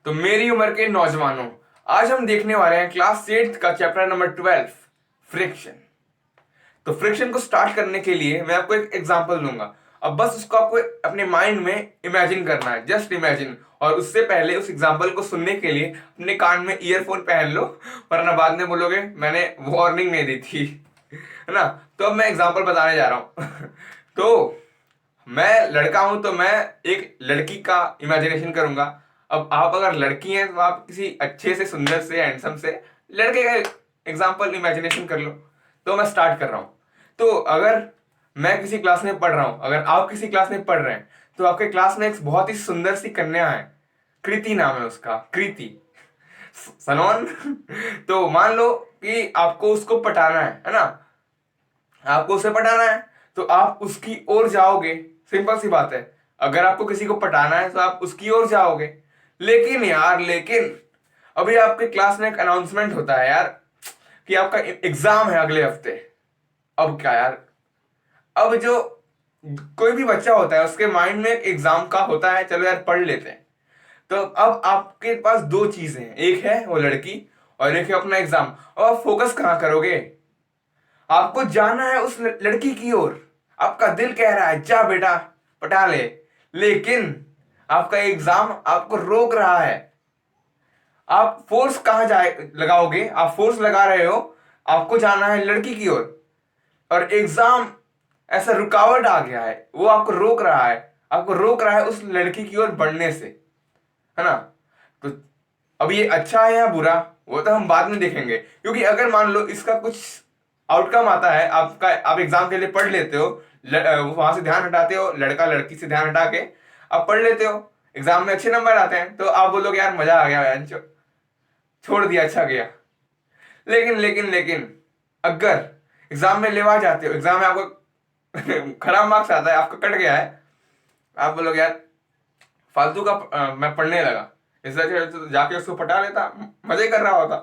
तो मेरी उम्र के नौजवानों, आज हम देखने वाले हैं क्लास 8 का चैप्टर नंबर 12, फ्रिक्शन। तो फ्रिक्शन को स्टार्ट करने के लिए मैं आपको एक एग्जांपल दूंगा। अब बस उसको आपको अपने माइंड में इमेजिन करना है, जस्ट इमेजिन। और उससे पहले उस एग्जांपल को सुनने के लिए अपने कान में ईयरफोन पहन लो, वरना बाद में बोलोगे मैंने वार्निंग नहीं दी थी, है ना। तो अब मैं एग्जांपल बताने जा रहा हूं। तो मैं लड़का हूं तो मैं एक लड़की का इमेजिनेशन करूंगा। अब आप अगर लड़की हैं तो आप किसी अच्छे से, सुंदर से, हैंडसम से लड़के का एग्जांपल इमेजिनेशन कर लो। तो मैं स्टार्ट कर रहा हूं। तो अगर मैं किसी क्लास में पढ़ रहा हूं, अगर आप किसी क्लास में पढ़ रहे हैं, तो आपके क्लास में एक बहुत ही सुंदर सी कन्या है। कृति नाम है उसका, कृति सलोन। तो मान लो कि आपको उसको पटाना है ना, आपको उसे पटाना है। तो आप उसकी ओर जाओगे, सिंपल सी बात है। अगर आपको किसी को पटाना है तो आप उसकी ओर जाओगे। लेकिन यार, लेकिन अभी आपके क्लास में एक अनाउंसमेंट होता है यार कि आपका एग्जाम है अगले हफ्ते। अब क्या यार, अब जो कोई भी बच्चा होता है उसके माइंड में एक एग्जाम का होता है, चलो यार पढ़ लेते हैं। तो अब आपके पास दो चीजें हैं, एक है वो लड़की और एक है अपना एग्जाम। अब आप फोकस कहां करोगे? आपको जाना है उस लड़की की ओर। आपका दिल कह रहा है जा बेटा पटा ले, लेकिन आपका एग्जाम आपको रोक रहा है। आप फोर्स कहां जाए लगाओगे? आप फोर्स लगा रहे हो, आपको जाना है लड़की की ओर, और एग्जाम ऐसा रुकावट आ गया है, वो आपको रोक रहा है। आपको रोक रहा है उस लड़की की ओर बढ़ने से, है ना। तो अब ये अच्छा है या बुरा, वो तो हम बाद में देखेंगे। क्योंकि अगर मान लो इसका कुछ आउटकम आता है आपका, आप एग्जाम के लिए पढ़ लेते हो, वहां से ध्यान हटाते हो, लड़का लड़की से ध्यान हटा के आप पढ़ लेते हो, एग्जाम में अच्छे नंबर आते हैं, तो आप बोलोगे यार मजा आ गया यार, छोड़ दिया, अच्छा गया। लेकिन लेकिन लेकिन अगर एग्जाम में लेवा जाते हो, एग्जाम में आपको खराब मार्क्स आता है, आपका कट गया है, आप बोलोगे यार फालतू का मैं पढ़ने लगा, इससे अच्छा तो जाके उसको पटा लेता, मजे कर रहा होता।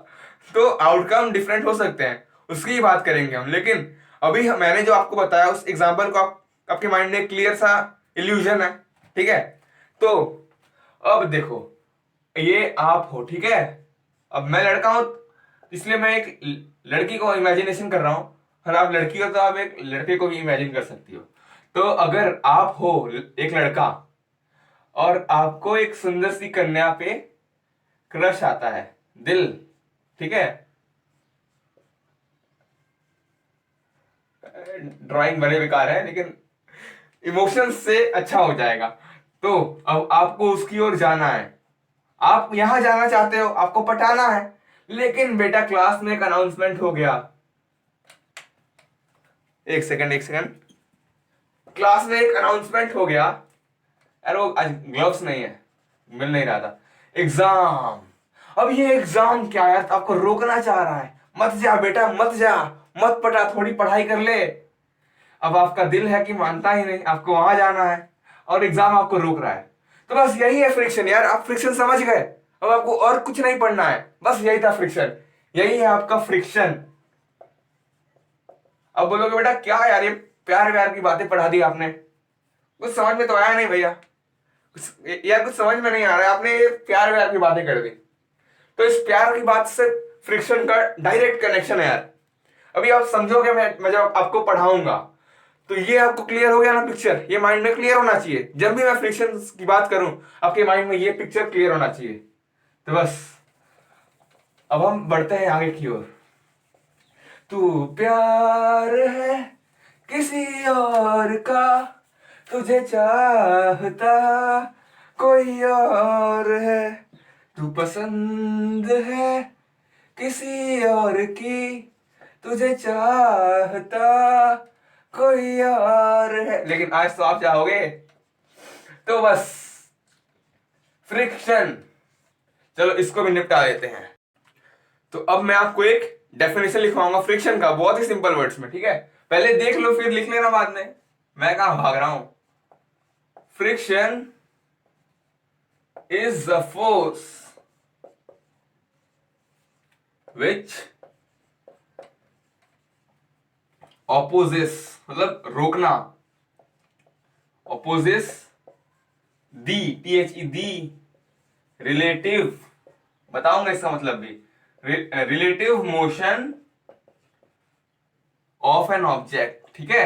तो आउटकम डिफरेंट हो सकते हैं, उसकी ही बात करेंगे हम। लेकिन अभी मैंने जो आपको बताया उस एग्जाम्पल को आपके माइंड में क्लियर सा इल्यूजन है, ठीक है। तो अब देखो, ये आप हो, ठीक है। अब मैं लड़का हूं, इसलिए मैं एक लड़की को इमेजिनेशन कर रहा हूं, और आप लड़की हो तो आप एक लड़के को भी इमेजिन कर सकती हो। तो अगर आप हो एक लड़का और आपको एक सुंदर सी कन्या पे क्रश आता है, दिल, ठीक है। ड्राइंग बड़े बेकार है, लेकिन इमोशंस से अच्छा हो जाएगा। तो अब आपको उसकी ओर जाना है, आप यहां जाना चाहते हो, आपको पटाना है। लेकिन बेटा क्लास में एक अनाउंसमेंट हो गया। एक सेकंड, एक सेकंड। क्लास में एक अनाउंसमेंट हो गया। अरे वो आज ग्लव्स नहीं है, मिल नहीं रहा था। एग्जाम। अब ये एग्जाम क्या यार, आपको रोकना चाह रहा है, मत जा बेटा मत जा, मत पटा, थोड़ी पढ़ाई कर ले। अब आपका दिल है कि मानता ही नहीं, आपको वहां जाना है, और एग्जाम आपको रोक रहा है। तो बस यही है फ्रिक्शन यार, आप फ्रिक्शन समझ गए। अब आपको और कुछ नहीं पढ़ना है, बस यही था फ्रिक्शन, यही है आपका फ्रिक्शन। अब बोलोगे बेटा क्या यार, ये प्यार व्यार की बातें पढ़ा दी आपने, कुछ समझ में तो आया नहीं भैया, यार कुछ समझ में नहीं आ रहा है, आपने ये प्यार व्यार की बातें कर दी। तो इस प्यार की बात से फ्रिक्शन का डायरेक्ट कनेक्शन है यार। अभी आप समझोगे, मैं जब आपको पढ़ाऊंगा तो ये आपको क्लियर हो गया ना पिक्चर, ये माइंड में क्लियर होना चाहिए। जब भी मैं फ्रिक्शन की बात करूं, आपके माइंड में ये पिक्चर क्लियर होना चाहिए। तो बस अब हम बढ़ते हैं आगे की ओर। तू प्यार है किसी और का, तुझे चाहता कोई और है, तू पसंद है किसी और की, तुझे चाहता कोई और है। लेकिन आज तो आप चाहोगे। तो बस फ्रिक्शन, चलो इसको भी निपटा देते हैं। तो अब मैं आपको एक डेफिनेशन लिखवाऊंगा फ्रिक्शन का, बहुत ही सिंपल वर्ड्स में, ठीक है। पहले देख लो फिर लिख लेना बाद में, मैं कहां भाग रहा हूं। Friction is the force which opposes, मतलब रोकना, ऑपोजिस दी, THE दी रिलेटिव, बताऊंगा इसका मतलब भी, relative motion of an object. ठीक है,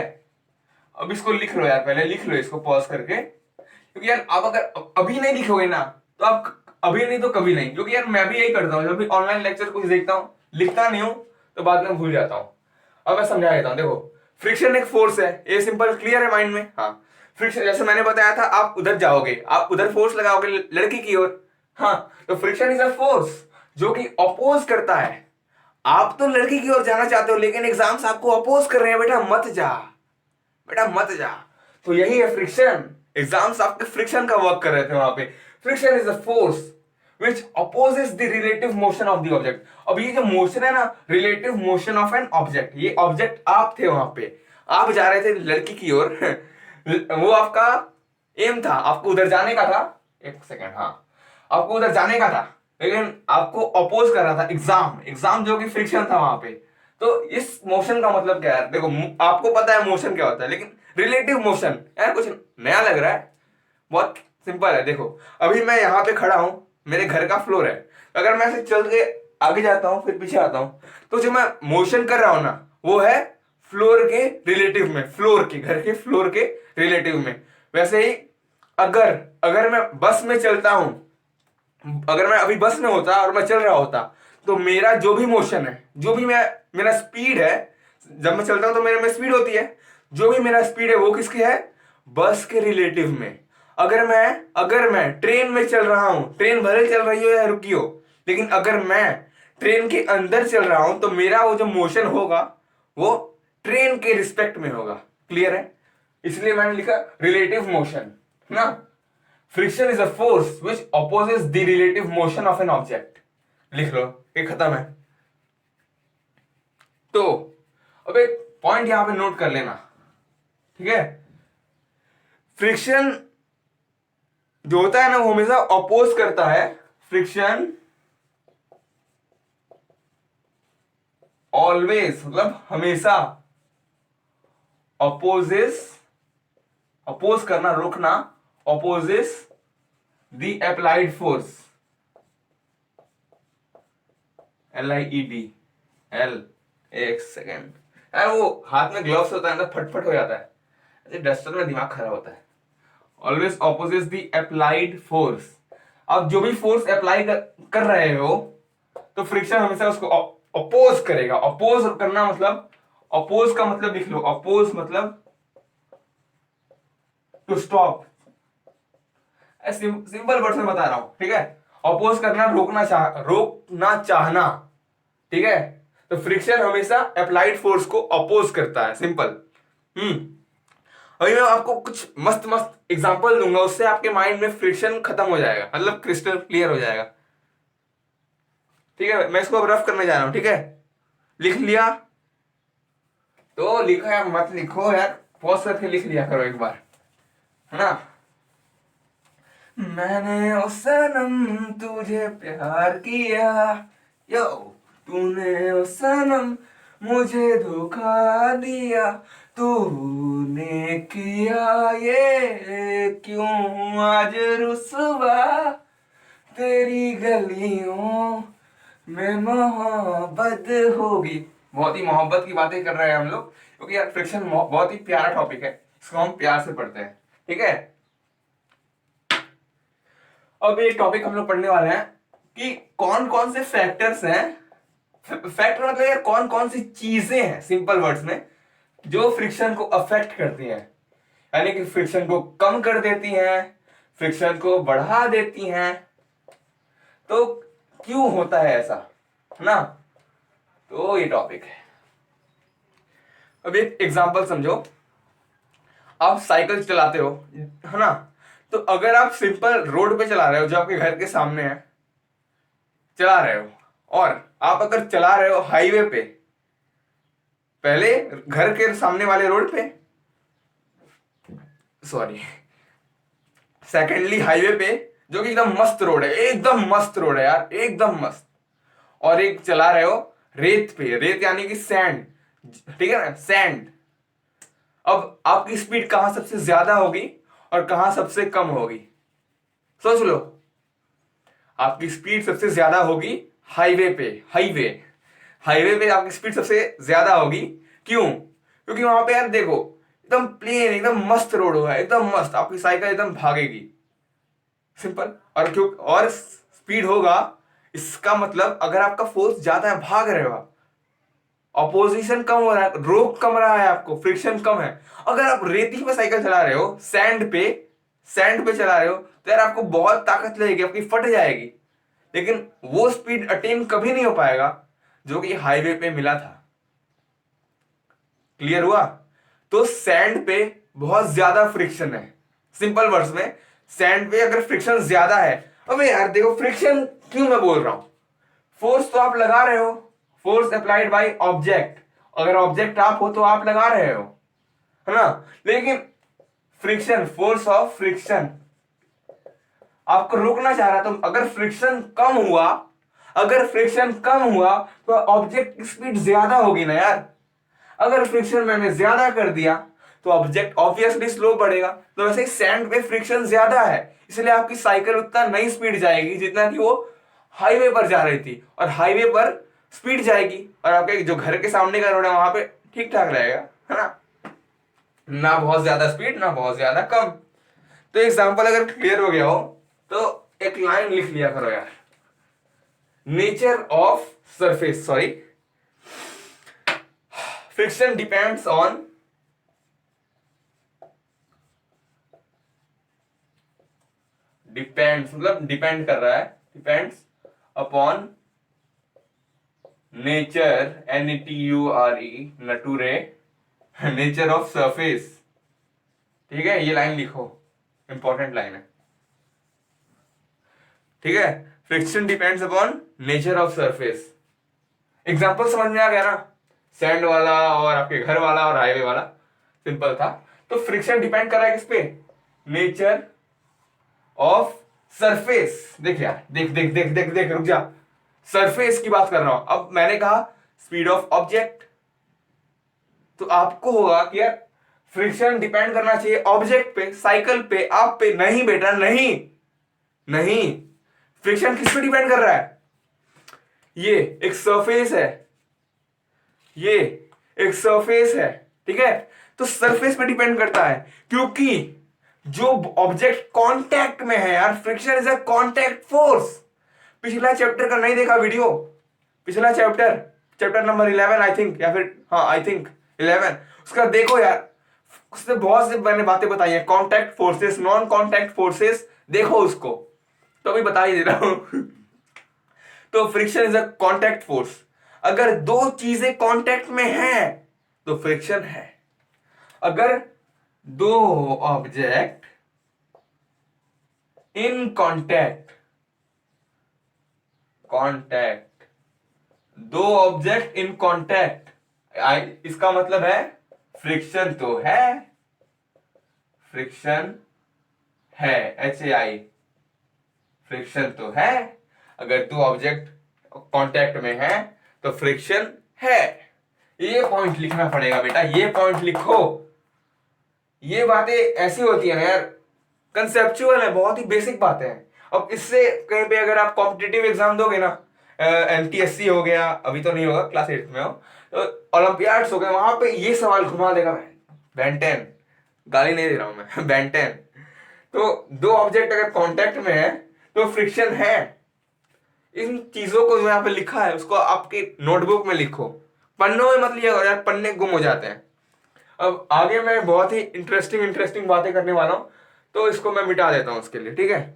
अब इसको लिख लो यार, पहले लिख लो इसको पॉज करके, क्योंकि यार आप अगर अभी नहीं लिखोगे ना तो आप अभी नहीं तो कभी नहीं, क्योंकि यार मैं भी यही करता हूँ, जब भी ऑनलाइन लेक्चर कुछ देखता हूँ लिखता नहीं हूँ तो बाद में भूल जाता हूँ। अब मैं समझा देता हूँ, देखो फ्रिक्शन एक फोर्स है, ये सिंपल क्लियर है माइंड में। हाँ, फ्रिक्शन जैसे मैंने बताया था, आप उधर जाओगे, आप उधर फोर्स लगाओगे लड़की की ओर, हाँ, तो फ्रिक्शन इज अ फोर्स जो कि अपोज करता है। आप तो लड़की की ओर जाना चाहते हो लेकिन एग्जाम्स आपको अपोज कर रहे हैं, बेटा मत जा, बेटा मत जा। तो यही है फ्रिक्शन, एग्जाम्स आपके फ्रिक्शन का वर्क कर रहे थे वहां पे। Friction is a force which opposes the relative motion of the object. अब ये जो मोशन है ना, relative motion of an object, ये ऑब्जेक्ट आप थे वहां पे, आप जा रहे थे लड़की की ओर वो आपका एम था, आपको उधर जाने का था, एक सेकेंड, हाँ, आपको उधर जाने का था लेकिन आपको अपोज कर रहा था एग्जाम, एग्जाम जो कि फ्रिक्शन था वहां पे। तो इस मोशन का मतलब क्या है, देखो आपको पता है मोशन क्या होता है, लेकिन रिलेटिव मोशन यार कुछ नया लग रहा है, बहुत सिंपल है। देखो अभी मैं यहाँ पे खड़ा हूं, मेरे घर का फ्लोर है, अगर मैं ऐसे चल के आगे जाता हूँ फिर पीछे आता हूँ, तो जो मैं मोशन कर रहा हूं ना वो है फ्लोर के रिलेटिव में, फ्लोर के, घर के फ्लोर के रिलेटिव में। वैसे ही अगर अगर मैं बस में चलता हूं, अगर मैं अभी बस में होता और मैं चल रहा होता, तो मेरा जो भी मोशन है, जो भी मेरा स्पीड है, जब मैं चलता हूं तो मेरे में स्पीड होती है, जो भी मेरा स्पीड है वो किसकी है, बस के रिलेटिव में। अगर मैं ट्रेन में चल रहा हूं, ट्रेन भले चल रही हो या रुकी हो, लेकिन अगर मैं ट्रेन के अंदर चल रहा हूं तो मेरा वो जो मोशन होगा वो ट्रेन के रिस्पेक्ट में होगा। क्लियर है, इसलिए मैंने लिखा रिलेटिव मोशन ना। Friction is a force which opposes the relative motion of an object. लिख लो, ये खत्म है। तो अब एक पॉइंट यहां पे नोट कर लेना, ठीक है, फ्रिक्शन जो होता है ना वो हमेशा अपोज करता है, फ्रिक्शन ऑलवेज मतलब हमेशा अपोजेस, अपोज करना रोकना, opposes the applied force, LIED, L, एक सेकेंड यार, वो हाथ में ग्लव्स होता है ना फटफट हो जाता है, ऐसे डस्टर में दिमाग खराब होता है। Always opposite the applied force, अब जो भी फोर्स अप्लाई कर रहे हो तो फ्रिक्शन हमेशा उसको अपोज करेगा। अपोज करना मतलब, अपोज का मतलब लिख लो, अपोज मतलब टू स्टॉप, सिंपल वर्ड में बता रहा हूं, ठीक है, अपोज करना, रोकना चाहना, ठीक है, तो फ्रिक्शन हमेशा अप्लाइड फोर्स को अपोज करता है, सिंपल। अभी मैं आपको कुछ मस्त मस्त एग्जांपल दूंगा, उससे आपके माइंड में फ्रिक्शन खत्म हो जाएगा, मतलब क्रिस्टल क्लियर हो जाएगा। ठीक है, मैं इसको अब रफ करने जा रहा हूं, ठीक है, लिख लिया तो लिखो या मत लिखो यार, पॉज करके लिख लिया करो एक बार, है ना। मैंने ओ सनम तुझे प्यार किया, यो तूने ओ सनम मुझे धोखा दिया, तूने किया ये क्यों आज रुसवा, तेरी गलियों में मोहब्बत होगी। बहुत ही मोहब्बत की बातें कर रहे हैं हम लोग, क्योंकि यार फ्रिक्शन बहुत ही प्यारा टॉपिक है, इसको हम प्यार से पढ़ते हैं, ठीक है। अब एक टॉपिक हम लोग पढ़ने वाले हैं कि कौन कौन से फैक्टर्स हैं, फैक्टर मतलब यार कौन कौन सी चीजें हैं, सिंपल वर्ड्स में, जो फ्रिक्शन को अफेक्ट करती हैं, यानी कि फ्रिक्शन को कम कर देती हैं, फ्रिक्शन को बढ़ा देती हैं। तो क्यों होता है ऐसा, है ना, तो ये टॉपिक है। अब एक एग्जांपल समझो, आप साइकिल चलाते हो, है ना, तो अगर आप सिंपल रोड पे चला रहे हो जो आपके घर के सामने है, चला रहे हो, और आप अगर चला रहे हो हाईवे पे, पहले घर के सामने वाले रोड पे, सॉरी, सेकेंडली हाईवे पे जो कि एकदम मस्त रोड है, एकदम मस्त रोड है यार, एकदम मस्त, और एक चला रहे हो रेत पे, रेत यानी कि सैंड, ठीक है ना, सैंड। अब आपकी स्पीड कहां सबसे ज्यादा होगी और कहां सबसे कम होगी, सोच लो। आपकी स्पीड सबसे ज्यादा होगी हाईवे पे। हाईवे पे आपकी स्पीड सबसे ज्यादा होगी। क्यों? क्योंकि वहां पे यार देखो, एकदम प्लेन, एकदम मस्त रोड होगा, एकदम मस्त, आपकी साइकिल एकदम भागेगी, सिंपल। और क्यों? और स्पीड होगा, इसका मतलब अगर आपका फोर्स ज्यादा है, भाग रहे हो आप, ऑपोजिशन कम हो रहा है, रोक कम रहा है, आपको फ्रिक्शन कम है। अगर आप रेती पे साइकिल चला रहे हो, सैंड पे चला रहे हो, तो यार आपको बहुत ताकत लगेगी, आपकी फट जाएगी। लेकिन वो स्पीड अटेन कभी नहीं हो पाएगा जो कि हाईवे पे मिला था। क्लियर हुआ? तो सैंड पे बहुत ज्यादा फ्रिक्शन है। सिंपल वर्ड्स में, सैंड पे अगर फ्रिक्शन ज्यादा है, अबे यार देखो फ्रिक्शन क्यों मैं बोल रहा हूं, फोर्स तो आप लगा रहे हो, फोर्स अप्लाइड बाय ऑब्जेक्ट, अगर ऑब्जेक्ट आप हो तो आप लगा रहे हो, है ना। लेकिन फ्रिक्शन, फोर्स ऑफ फ्रिक्शन आपको रोकना चाह रहा, तो अगर फ्रिक्शन कम हुआ, तो ऑब्जेक्ट की स्पीड ज्यादा होगी ना यार। अगर फ्रिक्शन मैंने ज्यादा कर दिया तो ऑब्जेक्ट ऑब्वियसली स्लो बढ़ेगा। तो वैसे ही सैंड पे फ्रिक्शन ज्यादा है, इसलिए आपकी साइकिल उतना नहीं स्पीड जाएगी जितना कि वो हाईवे पर जा रही थी। और हाईवे पर स्पीड जाएगी, और आपके जो घर के सामने का रोड है वहां पे ठीक ठाक रहेगा, है ना, ना बहुत ज्यादा स्पीड ना बहुत ज्यादा कम। तो एग्जाम्पल अगर क्लियर हो गया हो तो एक लाइन लिख लिया करो यार, nature of surface, sorry, friction depends on depends मतलब डिपेंड कर रहा है, depends upon nature, NETURE, nature, nature of surface. ठीक है, ये लाइन लिखो, इंपॉर्टेंट लाइन है। ठीक है, friction depends upon nature of surface. Example समझ में आ गया ना, सैंड वाला और आपके घर वाला और हाईवे वाला, सिंपल था। तो फ्रिक्शन डिपेंड कर रहा है किस पे? Nature of surface. देख यार, देख देख देख देख देख, रुक जा, सरफेस की बात कर रहा हूं। अब मैंने कहा स्पीड ऑफ ऑब्जेक्ट, तो आपको होगा कि यार फ्रिक्शन डिपेंड करना चाहिए ऑब्जेक्ट पे, साइकिल पे, आप पे। नहीं बेटा, नहीं नहीं, फ्रिक्शन किस पे डिपेंड कर रहा है? ये एक सरफेस है, ये एक सरफेस है, ठीक है। तो सरफेस पे डिपेंड करता है, क्योंकि जो ऑब्जेक्ट कांटेक्ट में है यार, friction is a contact force. पिछला चैप्टर का नहीं देखा वीडियो, पिछला चैप्टर नंबर 11 आई थिंक, या फिर हाँ आई थिंक 11, उसका देखो यार, उसने बहुत से मैंने बातें बताई हैं, contact forces, non contact forces, देखो उसको। तो अभी बता ही दे रहा हूं। तो friction is a contact force. अगर दो चीजें कांटेक्ट में हैं तो फ्रिक्शन है। अगर दो ऑब्जेक्ट इन कांटेक्ट, दो ऑब्जेक्ट इन कांटेक्ट, इसका मतलब है फ्रिक्शन तो है, फ्रिक्शन है, HAI, फ्रिक्शन तो है। अगर दो ऑब्जेक्ट कांटेक्ट में है तो फ्रिक्शन है। ये पॉइंट लिखना पड़ेगा बेटा, ये पॉइंट लिखो। ये बातें ऐसी होती है ना यार, कंसेप्चुअल है, बहुत ही बेसिक बातें हैं। अब इससे कहीं पे अगर आप कॉम्पिटिटिव एग्जाम दोगे ना, MTSC हो गया, अभी तो नहीं होगा, क्लास 8 में हो, तो ओलंपियाड्स हो गए, वहां पे ये सवाल घुमा देगा। बेंटेन, गाली नहीं दे रहा हूं मैं, बेंटेन। तो दो ऑब्जेक्ट अगर कांटेक्ट में है तो फ्रिक्शन है। इन चीजों को जो यहाँ पे लिखा है उसको आपके नोटबुक में लिखो, पन्नों में मत लिया करो यार, पन्ने गुम हो जाते हैं। अब आगे मैं बहुत ही इंटरेस्टिंग इंटरेस्टिंग बातें करने वाला हूं, तो इसको मैं मिटा देता हूं उसके लिए, ठीक है।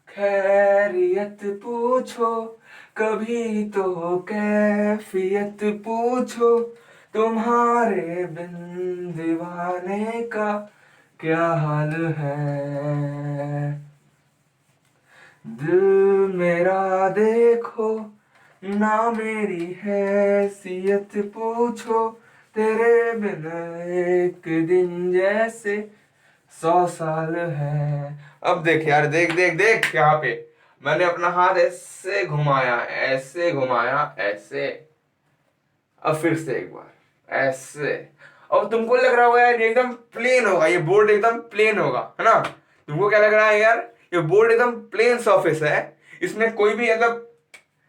खैरियत पूछो कभी तो कैफियत पूछो, तुम्हारे बिन दीवाने का क्या हाल है। दिल मेरा देखो ना मेरी हैसियत पूछो, तेरे बिन एक दिन जैसे 100 साल है। अब देख यार, देख देख देख, यहाँ पे मैंने अपना हाथ ऐसे घुमाया, ऐसे घुमाया, ऐसे, अब फिर से एक बार ऐसे, अब तुमको लग रहा होगा यार ये एकदम प्लेन होगा, ये बोर्ड एकदम प्लेन होगा, है ना। तुमको क्या लग रहा है यार, ये बोर्ड एकदम प्लेन सरफेस है, इसमें कोई भी मतलब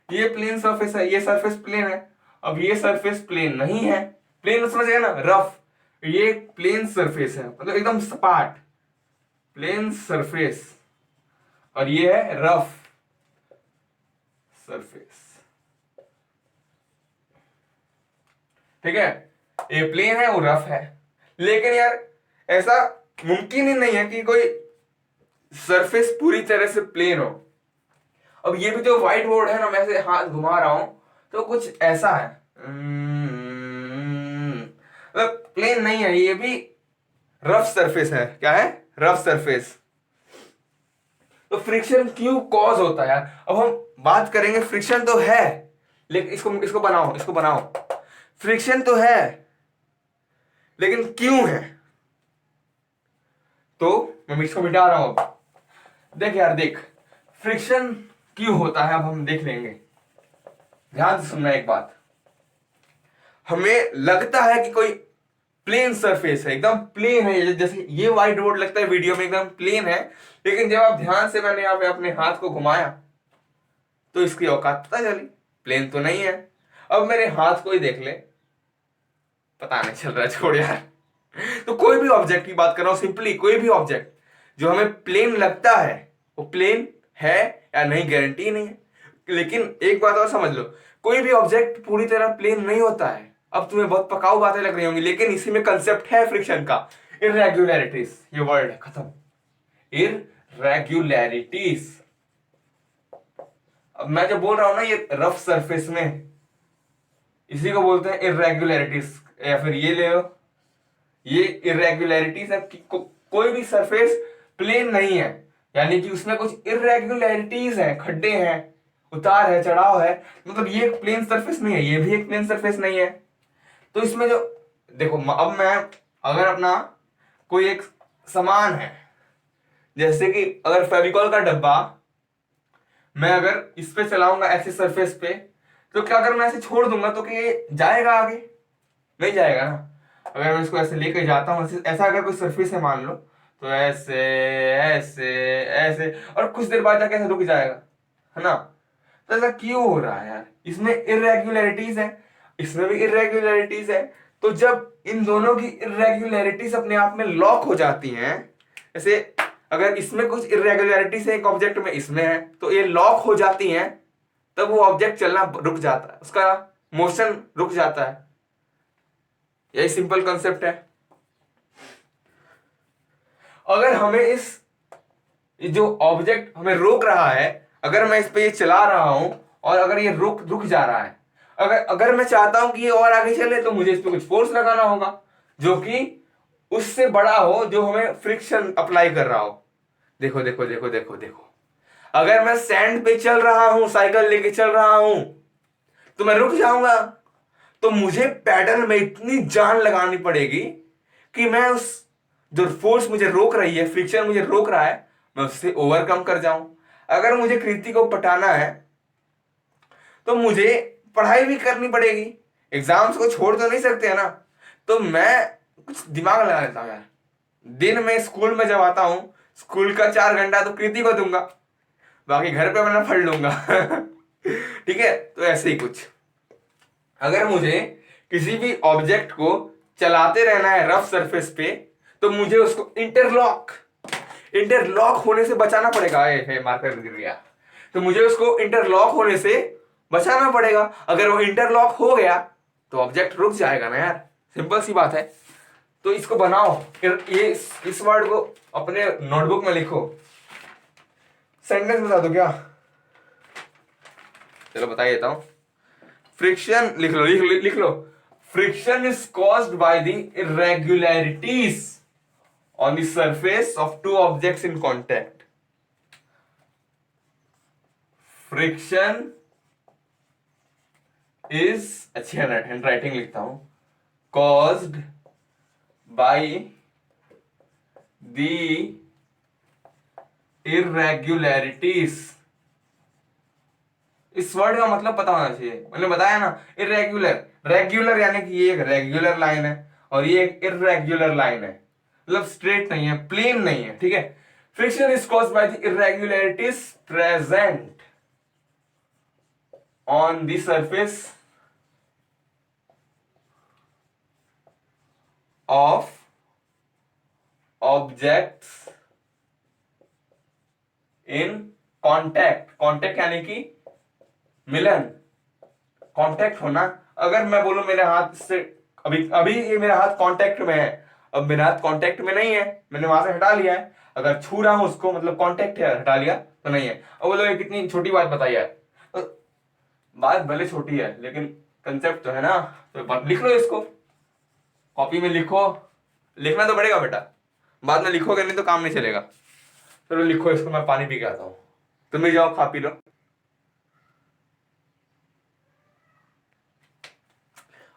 ये प्लेन सरफेस है, ये सरफेस प्लेन है। अब ये सरफेस प्लेन नहीं है, प्लेन समझ गए ना, रफ। ये प्लेन सरफेस है, मतलब एकदम सपाट प्लेन सरफेस, और ये है रफ सरफेस। ठीक है, ये प्लेन है वो रफ है। लेकिन यार ऐसा मुमकिन ही नहीं है कि कोई सरफेस पूरी तरह से प्लेन हो। अब ये भी जो व्हाइट बोर्ड है ना, मैं ऐसे हाथ घुमा रहा हूं तो कुछ ऐसा है, मतलब प्लेन नहीं है, ये भी रफ सरफेस है। क्या है? Rough surface. तो फ्रिक्शन क्यों कॉज होता है यार, अब हम बात करेंगे। फ्रिक्शन तो है, लेकिन इसको बनाओ, इसको बनाओ। फ्रिक्शन तो है लेकिन क्यों है, तो मैं इसको मिटा रहा हूं। अब देख यार, देख फ्रिक्शन क्यों होता है, अब हम देख लेंगे। ध्यान से सुनना एक बात। हमें लगता है कि कोई प्लेन सरफेस है, एकदम प्लेन है, जैसे ये व्हाइट बोर्ड लगता है वीडियो में एकदम प्लेन है, लेकिन जब आप ध्यान से, मैंने यहाँ पे अपने हाथ को घुमाया तो इसकी औकात पता चली, प्लेन तो नहीं है। अब मेरे हाथ को ही देख ले, पता नहीं चल रहा है, छोड़ यार। तो कोई भी ऑब्जेक्ट की बात कर रहा हूं, सिंपली कोई भी ऑब्जेक्ट जो हमें प्लेन लगता है वो प्लेन है या नहीं, गारंटी नहीं है। लेकिन एक बात और समझ लो, कोई भी ऑब्जेक्ट पूरी तरह प्लेन नहीं होता है। अब तुम्हें बहुत पकाऊ बातें लग रही होंगी, लेकिन इसी में कंसेप्ट है फ्रिक्शन का। इरेगुलरिटीज, ये वर्ड है, खत्म। इरेगुलरिटीज। अब मैं जो बोल रहा हूं ना, ये रफ सरफेस में, इसी को बोलते हैं इरेगुलरिटीज। या फिर ये ले लो, ये इरेगुलरिटीज है कि कोई भी सरफेस प्लेन नहीं है, यानी कि उसमें कुछ इरेगुलरिटीज हैं, खड्डे हैं, उतार है, चढ़ाव है। मतलब ये एक प्लेन सरफेस नहीं है, ये भी एक प्लेन सरफेस नहीं है। तो इसमें जो देखो, अब मैं अगर अपना कोई एक सामान है, जैसे कि अगर फेविकॉल का डब्बा मैं अगर इस पे चलाऊंगा ऐसे सरफेस पे, तो क्या अगर मैं ऐसे छोड़ दूंगा तो क्या ये जाएगा आगे? नहीं जाएगा ना। अगर मैं इसको ऐसे लेकर जाता हूं, ऐसा अगर कोई सरफेस है मान लो, तो ऐसे ऐसे ऐसे, और कुछ देर बाद जाके ऐसे रुक जाएगा, है ना। तो ऐसा क्यों हो रहा है यार? इसमें इरेगुलरिटीज है, इसमें भी इरेगुलरिटीज है। तो जब इन दोनों की इरेगुलरिटीज अपने आप में लॉक हो जाती हैं, जैसे अगर इसमें कुछ इरेगुलरिटीज है एक ऑब्जेक्ट में, इसमें है, तो ये लॉक हो जाती हैं, तब वो ऑब्जेक्ट चलना रुक जाता है, उसका मोशन रुक जाता है। यही सिंपल कंसेप्ट है। अगर हमें इस जो ऑब्जेक्ट हमें रोक रहा है, अगर मैं इस पे ये चला रहा हूं और अगर ये रुक जा रहा है, अगर अगर मैं चाहता हूं कि ये और आगे चले, तो मुझे इस पे कुछ फोर्स लगाना होगा जो कि उससे बड़ा हो, जो हमें फ्रिक्शन अप्लाई कर रहा हो। देखो देखो देखो देखो देखो, अगर मैं सैंड पे चल रहा हूं, साइकिल लेके चल रहा हूं, तो मैं रुक जाऊंगा। तो मुझे पैडल में इतनी जान लगानी पड़ेगी कि मैं उस जो फोर्स मुझे रोक रही है, फ्रिक्शन मुझे रोक रहा है, मैं उससे ओवरकम कर जाऊं। अगर मुझे कृति को पटाना है तो मुझे पढ़ाई भी करनी पड़ेगी, एग्जाम्स को छोड़ तो नहीं सकते है ना। तो मैं कुछ दिमाग लगा लेता हूं यार। दिन में स्कूल में जब आता हूं, स्कूल का 4 घंटा तो कृति को दूंगा, बाकी घर पे मैं पढ़ लूंगा। ठीक है, तो ऐसे ही कुछ। अगर मुझे किसी भी ऑब्जेक्ट को चलाते रहना है रफ सरफेस पे, तो मुझे उसको इंटरलॉक होने से बचाना पड़ेगा। मार्कर गिर गया। तो मुझे उसको इंटरलॉक होने से बचाना पड़ेगा। अगर वो इंटरलॉक हो गया तो ऑब्जेक्ट रुक जाएगा ना यार, सिंपल सी बात है। तो इसको बनाओ, ये इस वर्ड को अपने नोटबुक में लिखो। सेंटेंस बता दो क्या? चलो बता देता हूं। फ्रिक्शन लिख लो, लिख लो। Friction is caused by the irregularities on the surface of two objects in contact. Friction is, अच्छी हैंडराइटिंग लिखता हूं, caused by the irregularities. इस वर्ड का मतलब पता होना चाहिए, मैंने बताया ना, इरेगुलर, रेगुलर यानी कि ये एक रेगुलर लाइन है, और ये एक इर्रेगुलर लाइन है, मतलब स्ट्रेट नहीं है, प्लेन नहीं है, ठीक है। Friction is caused by the irregularities present on the surface of objects in contact. Contact यानी कि मिलन, कांटेक्ट होना। अगर मैं बोलूं मेरे हाथ से अभी अभी ये मेरा हाथ कांटेक्ट में है, अब मेरा हाथ कांटेक्ट में नहीं है, मैंने वहां से हटा लिया है, अगर छू रहा हूं उसको मतलब कांटेक्ट है, हटा लिया तो नहीं है। अब बोलो ये कितनी छोटी बात बताई है, तो बात भले छोटी है लेकिन कंसेप्ट तो है ना। तो लिख लो इसको, कॉपी में लिखो, लिखना तो पड़ेगा बेटा, बाद में लिखोगे नहीं तो काम नहीं चलेगा। चलो लिखो इसको, मैं पानी पी के आता हूं, तुम भी जाओ खा पी लो।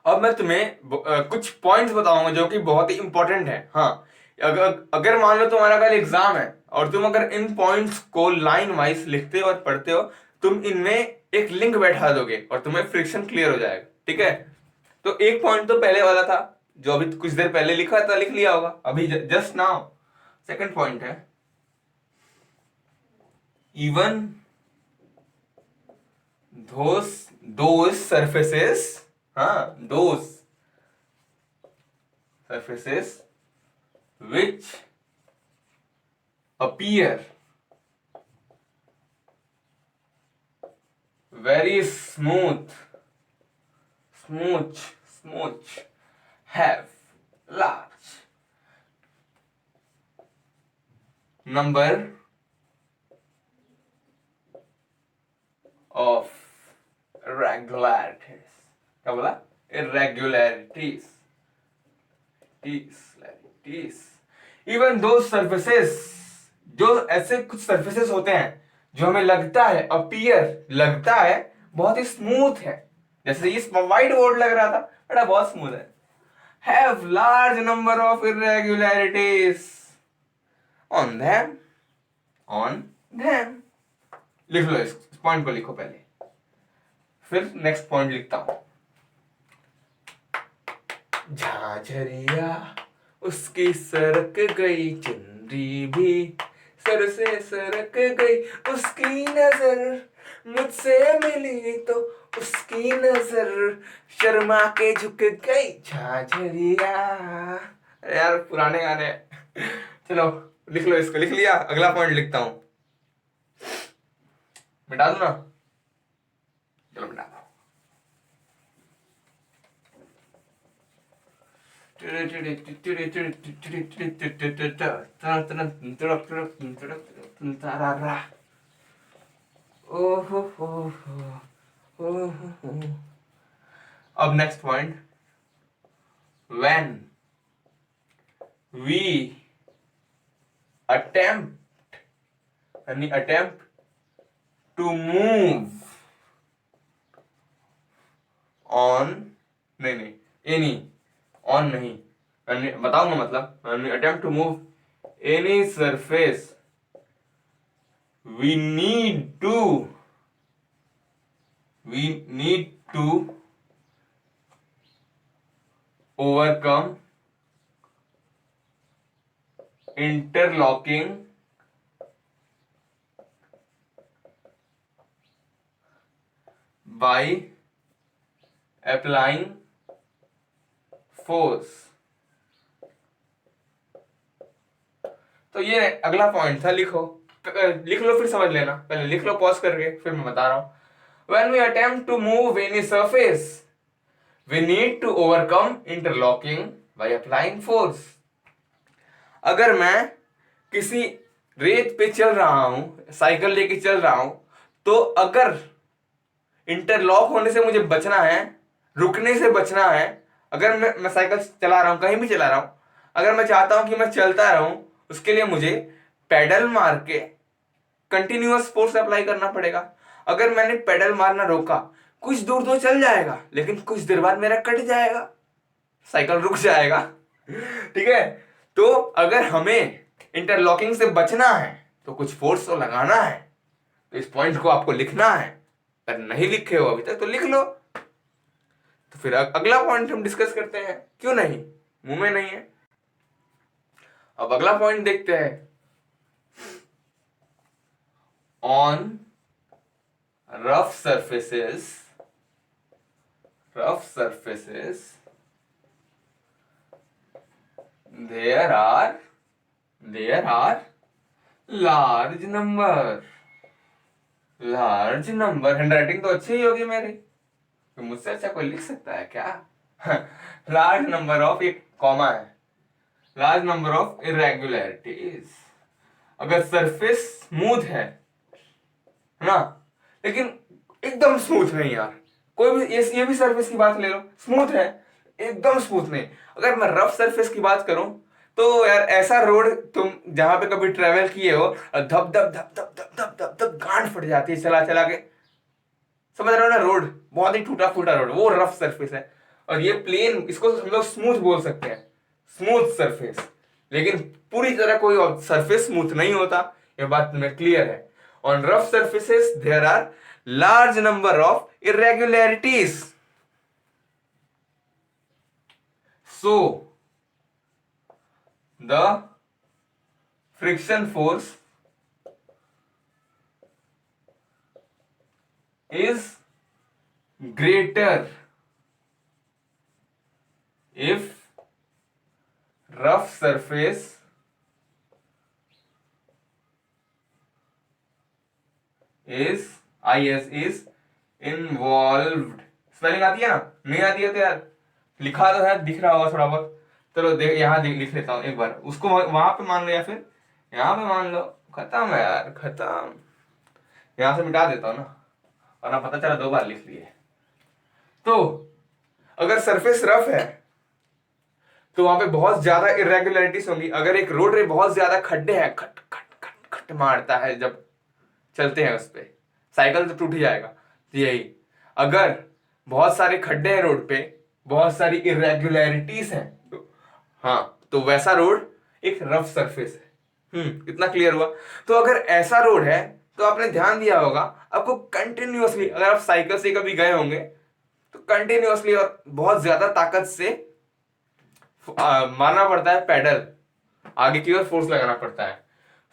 अब मैं तुम्हें कुछ पॉइंट्स बताऊंगा जो कि बहुत ही इंपॉर्टेंट है। हाँ, अगर मान लो तुम्हारा कल एग्जाम है और तुम अगर इन पॉइंट्स को लाइन वाइज लिखते हो और पढ़ते हो, तुम इनमें एक लिंक बैठा दोगे और तुम्हें फ्रिक्शन क्लियर हो जाएगा, ठीक है। तो एक पॉइंट तो पहले वाला था जो अभी कुछ देर पहले लिखा था, लिख लिया होगा अभी जस्ट नाउ। सेकंड पॉइंट है इवन दोज सर्फेसेस, हाँ those surfaces which appear very smooth have large number of irregularities। क्या बोला? irregularities इवन दो सर्फेसेस, जो ऐसे कुछ सर्फेसेस होते हैं जो हमें लगता है, अपीयर लगता है बहुत ही स्मूथ है, जैसे इस व्हाइट बोर्ड लग रहा था बड़ा बहुत स्मूथ है, have large number of irregularities on them. लिख लो, इस पॉइंट को लिखो पहले, फिर नेक्स्ट पॉइंट लिखता हूं। झाझरिया उसकी सरक गई चुनरी भी, सर से सरक गई उसकी नजर, मुझसे मिली तो उसकी नजर शर्मा के झुक गई झाझरिया। अरे यार पुराने गाने। चलो लिख लो इसको, लिख लिया, अगला पॉइंट लिखता हूं, मिटा दू ना, चलो मिटा दो। अब next point, when we attempt to move on, नहीं any on नहीं, बताऊंगा मतलब, when we attempt to move any surface we need to overcome interlocking by applying force। तो ये अगला पॉइंट था, लिखो, लिख लो फिर समझ लेना, पहले लिख लो पॉज करके फिर मैं बता रहा हूं। When we attempt to move any surface we need to overcome interlocking by applying force। अगर मैं किसी रेत पे चल रहा हूं, साइकिल लेके चल रहा हूं, तो अगर इंटरलॉक होने से मुझे बचना है, रुकने से बचना है, अगर मैं साइकिल चला रहा हूं, कहीं भी चला रहा हूं, अगर मैं चाहता हूं कि मैं चलता रहूं, उसके लिए मुझे पेडल मार के कंटिन्यूअस फोर्स अप्लाई करना पड़ेगा। अगर मैंने पेडल मारना रोका, कुछ दूर तो चल जाएगा लेकिन कुछ देर बाद मेरा कट जाएगा, साइकिल रुक जाएगा, ठीक है। तो अगर हमें इंटरलॉकिंग से बचना है तो कुछ फोर्स तो लगाना है, तो इस पॉइंट को आपको लिखना है। अगर नहीं लिखे हो अभी तक तो लिख लो, तो फिर अगला पॉइंट हम डिस्कस करते हैं, क्यों नहीं। मुंह में नहीं है। अब अगला पॉइंट देखते हैं। On rough surfaces there are large number handwriting तो अच्छी ही होगी मेरी, तो मुझसे अच्छा कोई लिख सकता है क्या? लार्ज नंबर ऑफ, एक कॉमा है, लार्ज नंबर ऑफ इरेगुलरिटीज। अगर सरफेस स्मूथ है ना, लेकिन एकदम स्मूथ नहीं यार, कोई भी ये भी सरफेस की बात ले लो, स्मूथ है एकदम स्मूथ नहीं। अगर मैं रफ सरफेस की बात करूं तो यार ऐसा रोड तुम जहां पे कभी ट्रेवल किए हो, धप धप धप धप धप धप धप धप गांड फट जाती है चला चला के, समझ रहे हो ना? रोड बहुत ही टूटा फूटा रोड, वो रफ सरफेस है। और ये प्लेन, इसको हम लोग स्मूथ बोल सकते हैं, स्मूथ सरफेस। लेकिन पूरी तरह कोई सरफेस स्मूथ नहीं होता, ये बात में क्लियर है। On rough surfaces there are large number of irregularities, so the friction force is greater if rough surface is involved। Spelling आती है ना? नहीं आती है तो यार लिखा तो है, दिख रहा होगा थोड़ा बहुत। चलो देख, यहाँ लिख लेता हूँ एक बार, उसको वहां पे मान लो या फिर यहाँ पे मान लो, खत्म है यार, खत्म। यहाँ से मिटा देता हूँ ना, और ना पता चला 2 बार लिख लिए। तो अगर सरफेस रफ है तो वहां पे बहुत ज्यादा इरेगुलरिटीज होंगी। अगर एक रोड में बहुत ज्यादा खड्डे हैं, खट खट खट खट मारता है जब चलते हैं उस पे, साइकिल तो टूट ही जाएगा। यही अगर बहुत सारे खड्डे हैं रोड पे, बहुत सारी इरेगुलरिटीज हैं, तो हाँ, तो वैसा रोड एक रफ सरफेस है। कितना क्लियर हुआ? तो अगर ऐसा रोड है तो आपने ध्यान दिया होगा, आपको कंटिन्यूअसली, अगर आप साइकिल से कभी गए होंगे तो कंटिन्यूअसली और बहुत ज्यादा ताकत से मारना पड़ता है पेडल, आगे की ओर फोर्स लगाना पड़ता है।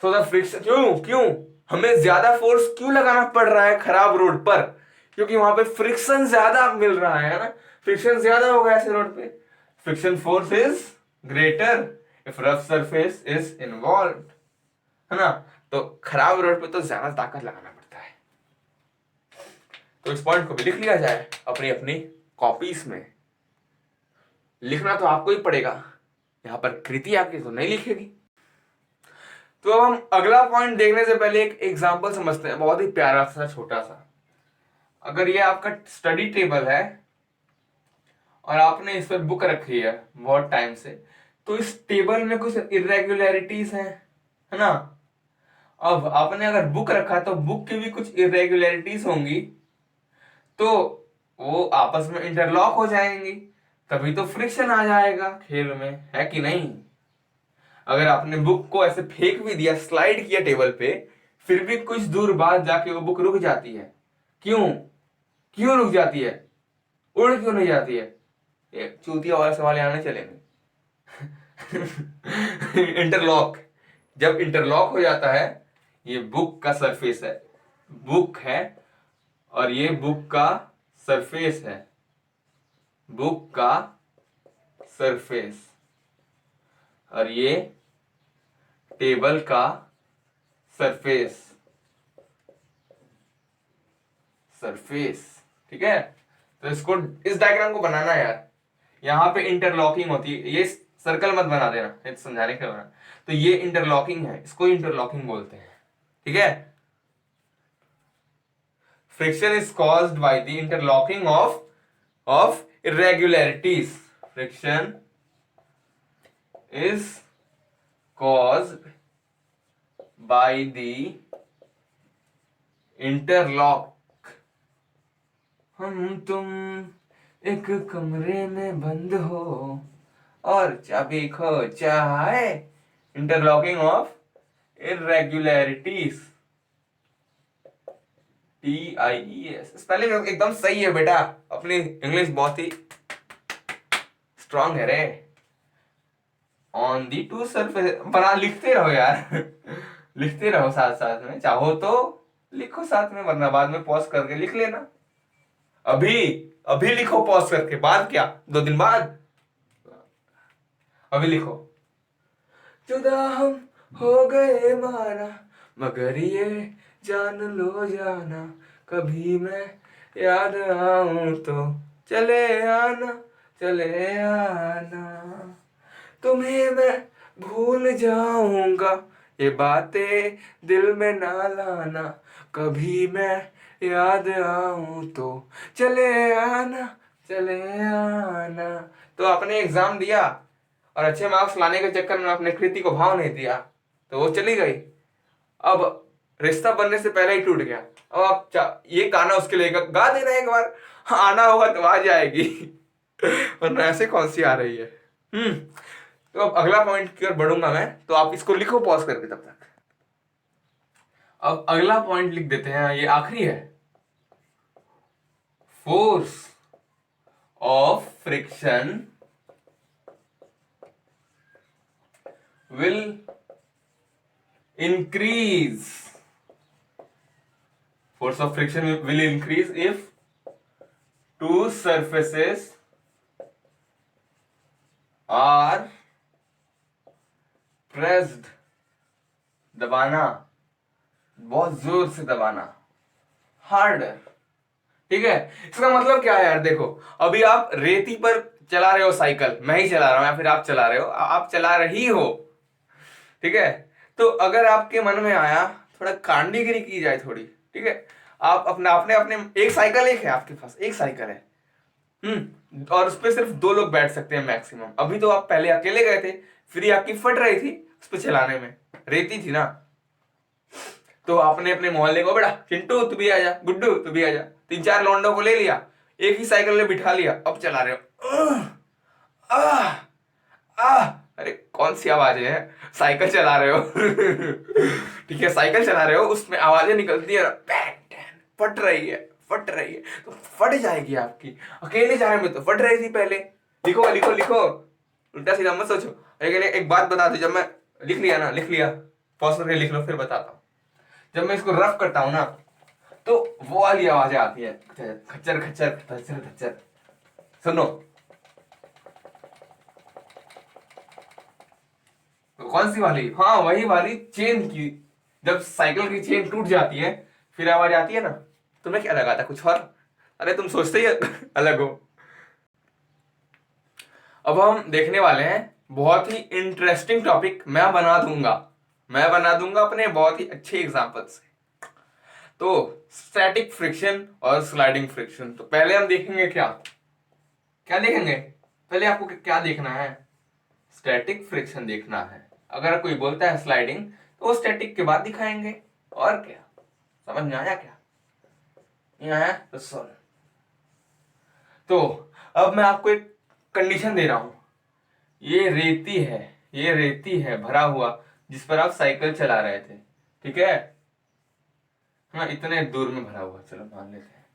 सो द फ्रिक्शन, क्यों क्यों हमें ज्यादा फोर्स क्यों लगाना पड़ रहा है खराब रोड पर? क्योंकि वहां पे फ्रिक्शन ज्यादा मिल रहा है ना, फ्रिक्शन ज्यादा होगा ऐसे रोड पे। Friction force is greater if rough surface is involved, है ना? तो खराब रोड पे तो ज्यादा ताकत लगाना पड़ता है। तो इस पॉइंट को भी लिख लिया जाए अपनी अपनी कॉपीज में। लिखना तो आपको ही पड़ेगा, यहां पर कृति आपकी तो नहीं लिखेगी। तो अब हम अगला पॉइंट देखने से पहले एक एग्जांपल समझते हैं, बहुत ही प्यारा सा छोटा सा। अगर ये आपका स्टडी टेबल है और आपने इस पर बुक रखी है बहुत टाइम से, तो इस टेबल में कुछ इरेगुलरिटीज हैं, है ना? अब आपने अगर बुक रखा तो बुक की भी कुछ इरेगुलरिटीज होंगी, तो वो आपस में इंटरलॉक हो जाएंगी, तभी तो फ्रिक्शन आ जाएगा खेल में, है कि नहीं? अगर आपने बुक को ऐसे फेंक भी दिया, स्लाइड किया टेबल पे, फिर भी कुछ दूर बाद जाके वो बुक रुक जाती है। क्यों क्यों रुक जाती है? उड़ क्यों नहीं जाती है? ये चूतिया वाले सवाल आने चलेंगे। इंटरलॉक, जब इंटरलॉक हो जाता है, ये बुक का सरफेस है, बुक है, और ये बुक का सरफेस है, बुक का सरफेस, और ये टेबल का सरफेस, सरफेस, ठीक है? तो इसको, इस डायग्राम को बनाना है यार, यहां पे इंटरलॉकिंग होती है, ये सर्कल मत बना देना, ये समझाने के बना। तो ये इंटरलॉकिंग है, इसको इंटरलॉकिंग बोलते हैं, ठीक है? Friction is caused by the interlocking of irregularities. Friction is caused by the interlock. हम तुम एक कमरे में बंद हो और चाबी खो जाए, interlocking of irregularities, TIES। Spelling एकदम सही है बेटा, अपनी इंग्लिश बहुत ही स्ट्रांग है रे। ऑन दी टू सरफेस बना, लिखते रहो यार लिखते रहो साथ साथ में, चाहो तो लिखो साथ में, वरना बाद में पॉज करके लिख लेना। अभी अभी लिखो पॉज करके, बाद क्या 2 दिन बाद, अभी लिखो। जुदा हम हो गए माना, मगर ये जान लो जाना, कभी मैं याद आऊं तो चले आना, चले आना, तुम्हें मैं भूल जाऊंगा, ये बातें दिल में ना लाना, कभी मैं याद आऊं तो चले आना, चले आना। तो आपने एग्जाम दिया और अच्छे मार्क्स लाने के चक्कर में आपने कृति को भाव नहीं दिया, तो वो चली गई। अब रिश्ता बनने से पहले ही टूट गया। अब आप ये गाना उसके लिए गा देना एक बार, आना होगा तो आ जाएगी वरना ऐसे कौन सी आ रही है। तो अब अगला पॉइंट की ओर बढ़ूंगा मैं, तो आप इसको लिखो पॉज करके तब तक। अब अगला पॉइंट लिख देते हैं, ये आखिरी है। Force of friction will increase, force of friction will increase if two surfaces are pressed, दबाना, बहुत जोर से दबाना, हार्डर। ठीक है, इसका मतलब क्या है यार, देखो अभी आप रेती पर चला रहे हो साइकिल, मैं ही चला रहा हूं या फिर आप चला रहे हो, आप चला रही हो, ठीक है। तो अगर आपके मन में आया थोड़ा कांडीगिरी की जाए थोड़ी, ठीक है, आप अपने अपने अपने एक साइकिल, एक है आपके पास, एक साइकिल है, और उस पर सिर्फ 2 लोग बैठ सकते हैं मैक्सिमम। अभी तो आप पहले अकेले गए थे, फ्री आपकी फट रही थी उस पर चलाने में, रेती थी ना, तो आपने अपने मोहल्ले को, बेटा चिंटू तू भी आ जा, गुड्डू तू भी आ जा, 3-4 लौंडों को ले लिया, एक ही साइकिल में बिठा लिया, अब चला रहे हो। आह आह, अरे कौन सी आवाजें हैं, साइकिल चला रहे हो ठीक है, साइकिल चला रहे हो, उसमें आवाजें निकलती है, फट रही है, फट रही है, तो फट जाएगी आपकी। अकेले जाने में तो फट रही थी पहले। लिखो लिखो लिखो, उल्टा सीधा मत सोचो। एक बात बता दो, जब मैं लिख लिया ना, लिख लिया, पॉज करके लिख लो, फिर बताता हूँ। जब मैं इसको रफ करता हूं ना, तो वो वाली आवाजें आती है, खच्चर खच्चर खच्चर खच्चर, सुनो। तो कौन सी वाली? हाँ वही वाली, चेन की, जब साइकिल की चेन टूट जाती है फिर आवाज आती है ना। तुम्हें क्या लगा था कुछ और? अरे तुम सोचते ही अलग हो। अब हम देखने वाले हैं बहुत ही इंटरेस्टिंग टॉपिक, मैं बना दूंगा अपने बहुत ही अच्छे एग्जांपल से। तो स्टैटिक फ्रिक्शन और स्लाइडिंग फ्रिक्शन, तो पहले हम देखेंगे क्या क्या देखेंगे, पहले आपको क्या देखना है, स्टैटिक फ्रिक्शन देखना है। अगर कोई बोलता है स्लाइडिंग, तो वो स्टैटिक के बाद दिखाएंगे, और क्या। समझ में आया क्या? यहाँ है तो सुन। तो अब मैं आपको एक कंडीशन दे रहा हूं, ये रेती है भरा हुआ, जिस पर आप साइकिल चला रहे थे, ठीक है। हाँ इतने दूर में भरा हुआ, चलो मान लेते हैं।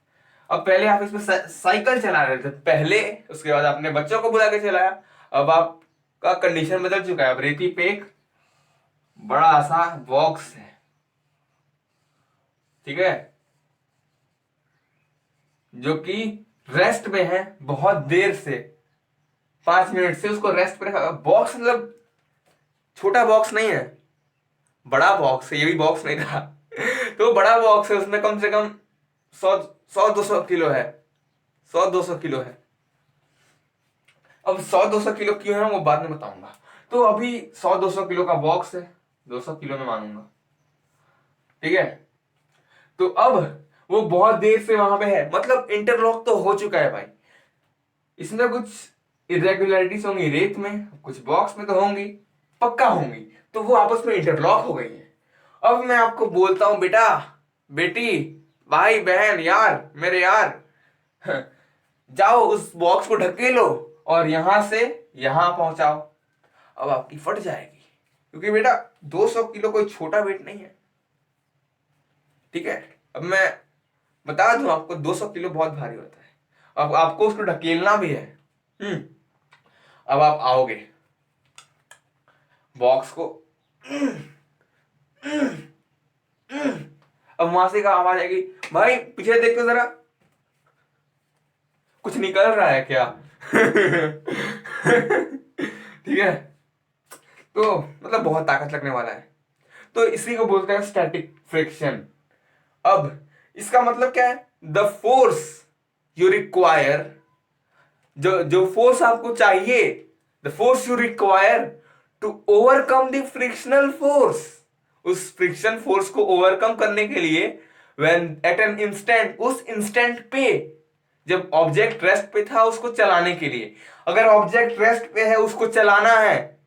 अब पहले आप इसमें साइकिल चला रहे थे पहले, उसके बाद आपने बच्चों को बुला के चलाया, अब आपका कंडीशन बदल चुका है। अब रेती पे एक बड़ा सा बॉक्स है, ठीक है, जो कि रेस्ट में है बहुत देर से, 5 मिनट से उसको रेस्ट पे रखा। बॉक्स मतलब छोटा बॉक्स नहीं है, बड़ा बॉक्स है, ये भी बॉक्स नहीं था तो बड़ा बॉक्स है, उसमें कम से कम 100-200 किलो है, 100-200 किलो है। अब 100-200 किलो क्यों है वो बाद में बताऊंगा। तो अभी 100-200 किलो का बॉक्स है, 200 किलो में मानूंगा, ठीक है। तो अब वो बहुत देर से वहां पे है, मतलब इंटरलॉक तो हो चुका है भाई। इसमें कुछ इरेगुलरिटीज होंगी रेत में, कुछ बॉक्स में तो होंगी, पक्का होंगी, तो वो आपस में इंटरलॉक हो गई है। अब मैं आपको बोलता हूं बेटा, बेटी, भाई बहन, यार मेरे यार जाओ उस बॉक्स को ढकेलो और यहां से यहां पहुंचाओ। अब आपकी फट जाएगी, क्योंकि बेटा 200 किलो कोई छोटा वेट नहीं है, ठीक है। अब मैं बता दूं आपको, 200 किलो बहुत भारी होता है। अब आपको उसको ढकेलना भी है। अब आप आओगे, बॉक्स को, अब वहां से का आवाज आएगी, भाई पीछे देखो जरा, कुछ निकल रहा है क्या? ठीक है, तो मतलब बहुत ताकत लगने वाला है। तो इसी को बोलते हैं स्टैटिक फ्रिक्शन। अब इसका मतलब क्या है? द फोर्स यू रिक्वायर, जो जो फोर्स आपको चाहिए, the force you require to overcome the frictional force, उस फ्रिक्शन फोर्स को ओवरकम करने के लिए, व्हेन एट एन इंस्टेंट, उस इंस्टेंट पे, जब ऑब्जेक्ट रेस्ट पे था उसको चलाने के लिए, अगर ऑब्जेक्ट रेस्ट पे है उसको चलाना है,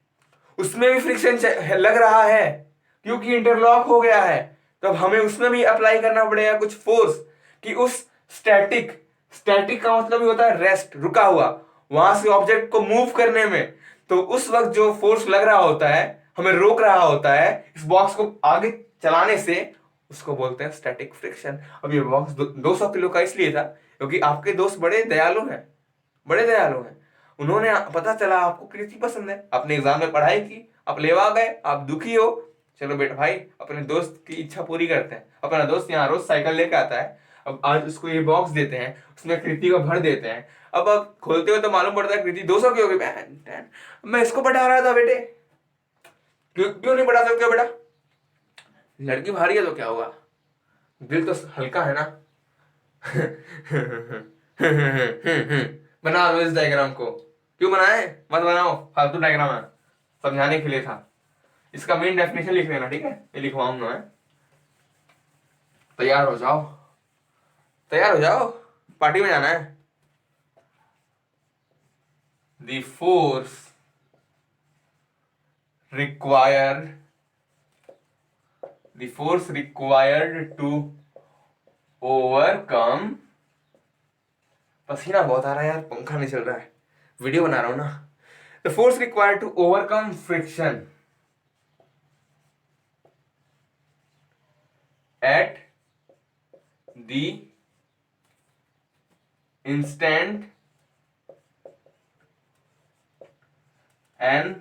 उसमें भी फ्रिक्शन लग रहा है क्योंकि इंटरलॉक हो गया है, तब हमें उसमें भी अप्लाई करना पड़ेगा कुछ फोर्स, कि उस स्टैटिक, स्टैटिक का मतलब ही होता है रेस्ट, रुका हुआ, वहां से ऑब्जेक्ट को मूव करने में, तो उस वक्त जो फोर्स लग रहा होता है, हमें रोक रहा होता है इस बॉक्स को आगे चलाने से, उसको बोलते हैं स्टैटिक फ्रिक्शन। अब ये बॉक्स 200 किलो का इसलिए था क्योंकि आपके दोस्त बड़े दयालु हैं, बड़े दयालु हैं। उन्होंने, पता चला आपको कृति पसंद है, अपने एग्जाम में पढ़ाई की, आप लेवा गए, आप दुखी हो, चलो बेटा भाई अपने दोस्त की इच्छा पूरी करते हैं। अपना दोस्त यहाँ रोज साइकिल लेके आता है, अब आज उसको ये बॉक्स देते हैं, उसमें कृति को भर देते हैं। अब खोलते हुए तो मालूम पड़ता है कृति 200 की होगी। मैं इसको पढ़ा रहा था बेटे, क्यों क्यों नहीं पढ़ा सकते हो बेटा? लड़की भारी है तो क्या हुआ, दिल तो हल्का है ना। बना दो इस डायग्राम को, क्यों बनाए, मत बनाओ, फालतू डायग्राम है, समझाने के लिए था। इसका मेन डेफिनेशन लिख लेना, ठीक है, ये लिखवाऊंगा मैं। तैयार हो जाओ, तैयार हो जाओ, पार्टी में जाना है। The force required, the force required to overcome, पसीना बहुत आ रहा है यार, पंखा नहीं चल रहा है, वीडियो बना रहा हूं ना। The force required to overcome friction at the instant an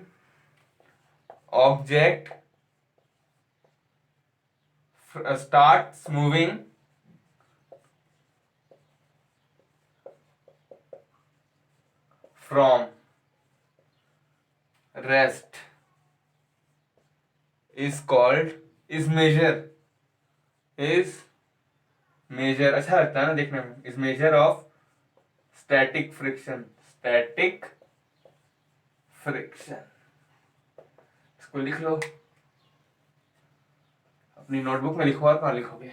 object starts moving from rest is called, is measure अच्छा लगता है ना देखने में, is measure of static friction, static friction। इसको लिख लो, अपनी नोटबुक में लिखो, और कहाँ लिखोगे?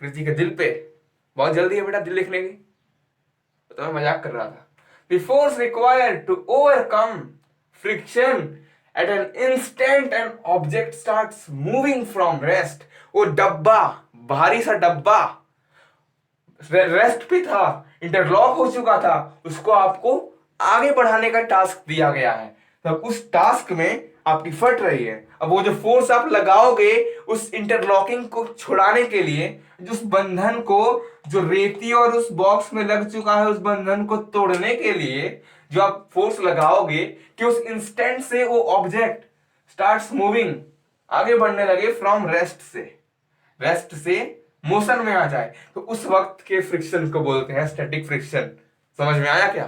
कृति के दिल पे बहुत जल्दी है बेटा दिल लिखने की, तो मैं मजाक कर रहा था। The force required to overcome friction at an instant an object starts moving from rest, वो डब्बा, भारी सा डब्बा रेस्ट पे था, इंटरलॉक हो चुका था, उसको आपको आगे बढ़ाने का टास्क दिया गया है, तो उस टास्क में आपकी फट रही है। अब वो जो फोर्स आप लगाओगे उस इंटरलॉकिंग को छुड़ाने के लिए, जो उस बंधन को, जो रेती और उस बॉक्स में लग चुका है उस बंधन को तोड़ने के लिए जो आप फोर्स लगाओगे, कि उस इंस्टेंट से वो ऑब्जेक्ट स्टार्ट्स मूविंग, आगे बढ़ने लगे फ्रॉम रेस्ट से, रेस्ट से मोशन में आ जाए, तो उस वक्त के फ्रिक्शन को बोलते हैं स्टैटिक फ्रिक्शन। समझ में आया क्या?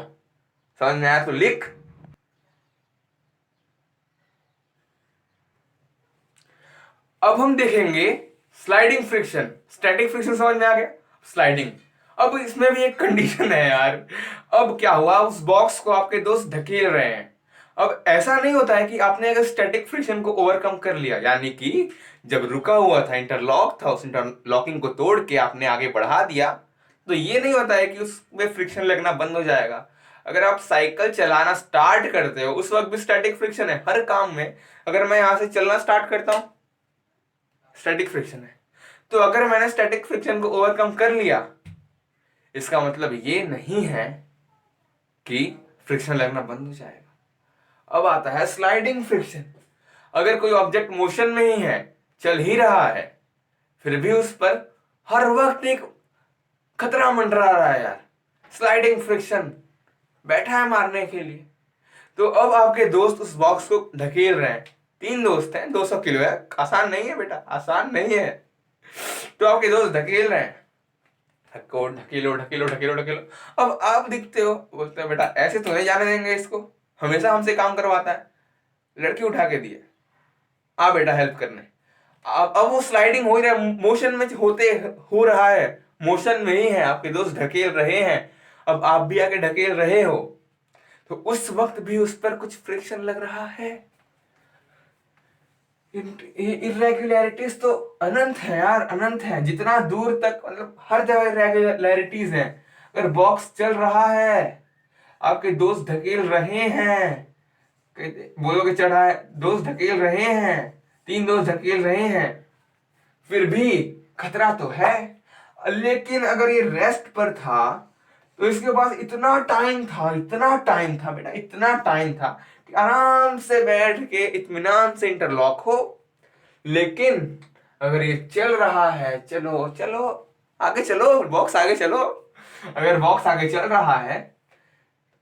समझ में आया तो लिख। अब हम देखेंगे स्लाइडिंग फ्रिक्शन। स्टैटिक फ्रिक्शन समझ में आ गया, स्लाइडिंग। अब इसमें भी एक कंडीशन है यार। अब क्या हुआ, उस बॉक्स को आपके दोस्त धकेल रहे हैं। अब ऐसा नहीं होता है कि आपने अगर स्टैटिक फ्रिक्शन को ओवरकम कर लिया, यानी कि जब रुका हुआ था, इंटरलॉक था, उस इंटरलॉकिंग को तोड़ के आपने आगे बढ़ा दिया, तो ये नहीं होता है कि उसमें फ्रिक्शन लगना बंद हो जाएगा। अगर आप साइकिल चलाना स्टार्ट करते हो उस वक्त भी स्टैटिक फ्रिक्शन है, हर काम में। अगर मैं यहां से चलना स्टार्ट करता हूं, स्टैटिक फ्रिक्शन है। तो अगर मैंने स्टैटिक फ्रिक्शन को ओवरकम कर लिया, इसका मतलब ये नहीं है कि फ्रिक्शन लगना बंद हो जाएगा। अब आता है स्लाइडिंग फ्रिक्शन। अगर कोई ऑब्जेक्ट मोशन में ही है, चल ही रहा है, फिर भी उस पर हर वक्त एक खतरा मंडरा रहा है यार, स्लाइडिंग फ्रिक्शन बैठा है मारने के लिए। तो अब आपके दोस्त उस बॉक्स को धकेल रहे हैं, तीन दोस्त हैं, 200 किलो है, आसान नहीं है बेटा, आसान नहीं है। तो आपके दोस्त धकेल रहे हैं, धक्को ढकेलो ढकेलो ढकेलो ढकेलो। अब आप दिखते हो, बोलते हैं बेटा ऐसे तो नहीं जाने देंगे इसको, हमेशा हमसे काम करवाता है, लड़की उठा के दिए, आ बेटा हेल्प करने। अब वो स्लाइडिंग हो ही रहा है, मोशन में होते हो रहा है, मोशन में ही है, आपके दोस्त ढकेल रहे हैं, अब आप भी आके ढकेल रहे हो, तो उस वक्त भी उस पर कुछ फ्रिक्शन लग रहा है। इरेगुलरिटीज तो अनंत है यार, अनंत है, जितना दूर तक, मतलब हर जगह इरेगुलरिटीज है। अगर बॉक्स चल रहा है, आपके दोस्त ढकेल रहे हैं, बोलोगे चढ़ा है, दोस्त ढकेल रहे हैं, तीन दोस्त ढकेल रहे हैं, फिर भी खतरा तो है। लेकिन अगर ये रेस्ट पर था, तो इसके पास इतना टाइम था, इतना टाइम था बेटा, इतना टाइम था कि आराम से बैठ के इत्मीनान से इंटरलॉक हो। लेकिन अगर ये चल रहा है, चलो चलो आगे चलो, बॉक्स आगे चलो, अगर बॉक्स आगे चल रहा है,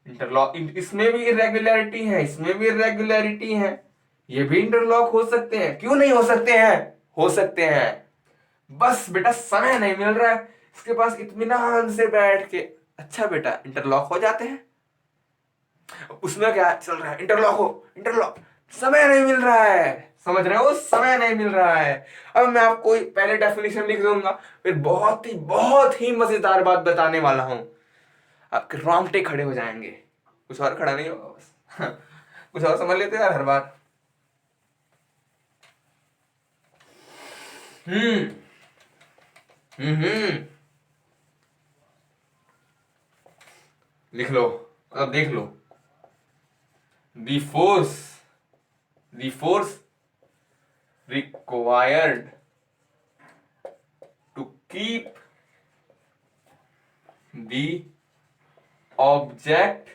इंटरलॉक, इसमें भी इरेगुलरिटी है, इसमें भी इरेगुलरिटी है, ये भी इंटरलॉक हो सकते हैं, क्यों नहीं हो सकते हैं, हो सकते हैं। बस बेटा समय नहीं मिल रहा है, इसके पास इत्मीनान से बैठ के, अच्छा बेटा इंटरलॉक हो जाते हैं। उसमें क्या चल रहा है, इंटरलॉक हो, इंटरलॉक, समय नहीं मिल रहा है, समझ रहे हो, समय नहीं मिल रहा है। अब मैं आपको पहले डेफिनेशन लिख दूंगा, फिर बहुत ही मजेदार बात बताने वाला हूं, आपके रोंगटे खड़े हो जाएंगे, कुछ और खड़ा नहीं होगा बस कुछ और समझ लेते यार हर बार। हम्म लिख लो, अब देख लो, the force the force required to keep the object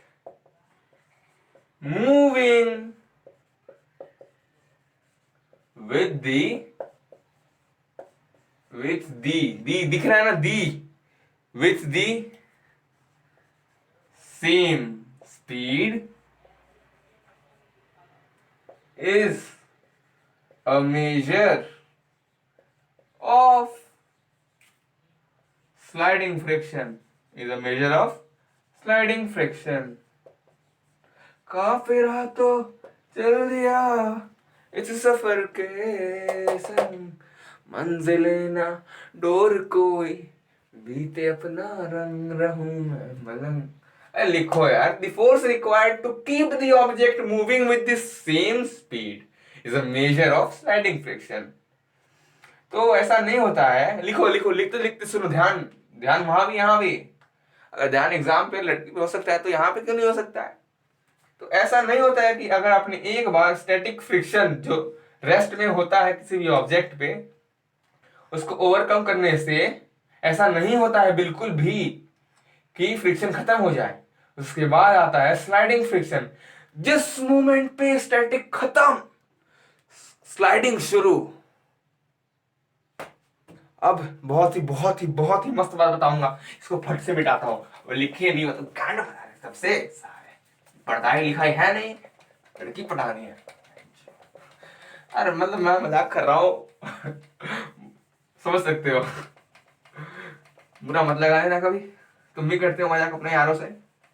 moving with the दिख रहा है ना, with the same speed is a measure of sliding friction, is a measure of sliding friction। काफिरा तो चल दिया इस सफर के संग, मंजिले ना डोर कोई, बीते अपना रंग रहूं मैं मलंग। अरे लिखो यार, the force required to keep the object moving with the same speed is a measure of sliding friction। तो ऐसा नहीं होता है, लिखो लिखो, लिखते लिखते सुनो, ध्यान ध्यान, वहां भी यहाँ भी, अगर ध्यान एग्जाम पे लड़की पे हो सकता है तो यहाँ पे क्यों नहीं हो सकता है। तो ऐसा नहीं होता है कि अगर आपने एक बार स्टैटिक फ्रिक्शन जो रेस्ट में होता है किसी भी ऑब्जेक्ट पे, उसको ओवरकम करने से ऐसा नहीं होता है बिल्कुल भी कि फ्रिक्शन खत्म हो जाए। उसके बाद आता है स्लाइडिंग फ्रिक्शन, जिस मोमेंट पे स्टैटिक खत्म, स्लाइडिंग शुरू। अब बहुत ही मस्त बात बताऊंगा, इसको फट से मिटाता हूं, और लिखे नहीं मतलब कांड बता रहे सबसे सारे, पढ़ाई लिखाई है नहीं, लड़की पढ़ानी है। अरे मतलब मैं मजाक कर रहा हूँ समझ सकते हो, बुरा मत लगा लेना कभी, तुम भी करते हो मजाक अपने यारों से,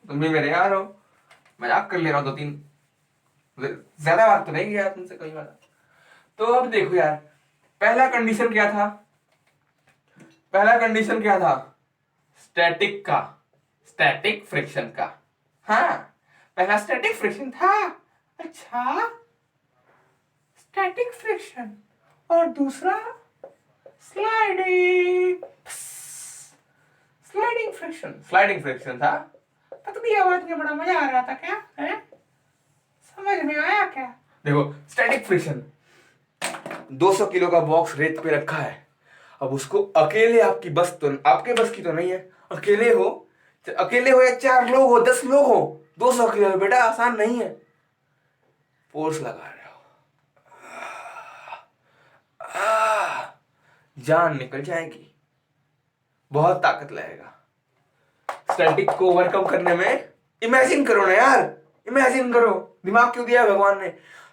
तुम भी मेरे यार हो, मजाक कर ले रहा हूँ, दो तीन, ज्यादा बात तो नहीं किया तुमसे कई बार। तो अब देखो यार, पहला कंडीशन क्या था, पहला कंडीशन क्या था, स्टैटिक का, स्टैटिक फ्रिक्शन का, हाँ पहला स्टैटिक फ्रिक्शन था। अच्छा स्टैटिक फ्रिक्शन, और दूसरा sliding, sliding friction, sliding friction था। पतली आवाज में बड़ा मजा आ रहा था क्या है, समझ में आया क्या। देखो स्टैटिक फ्रिक्शन, 200 किलो का बॉक्स रेत पे रखा है, अब उसको अकेले, आपकी बस तो, आपके बस की तो नहीं है, अकेले हो, अकेले हो या 4 लोग हो, 10 लोग हो, 200 किलो बेटा आसान नहीं है, फोर्स लगा रहे हो, जान निकल जाएगी, बहुत ताकत लगेगा स्टैटिक को ओवरकम करने में। इमेजिन करो ना यार, इमेजिन करो, दिमाग क्यों दिया है भगवान ने,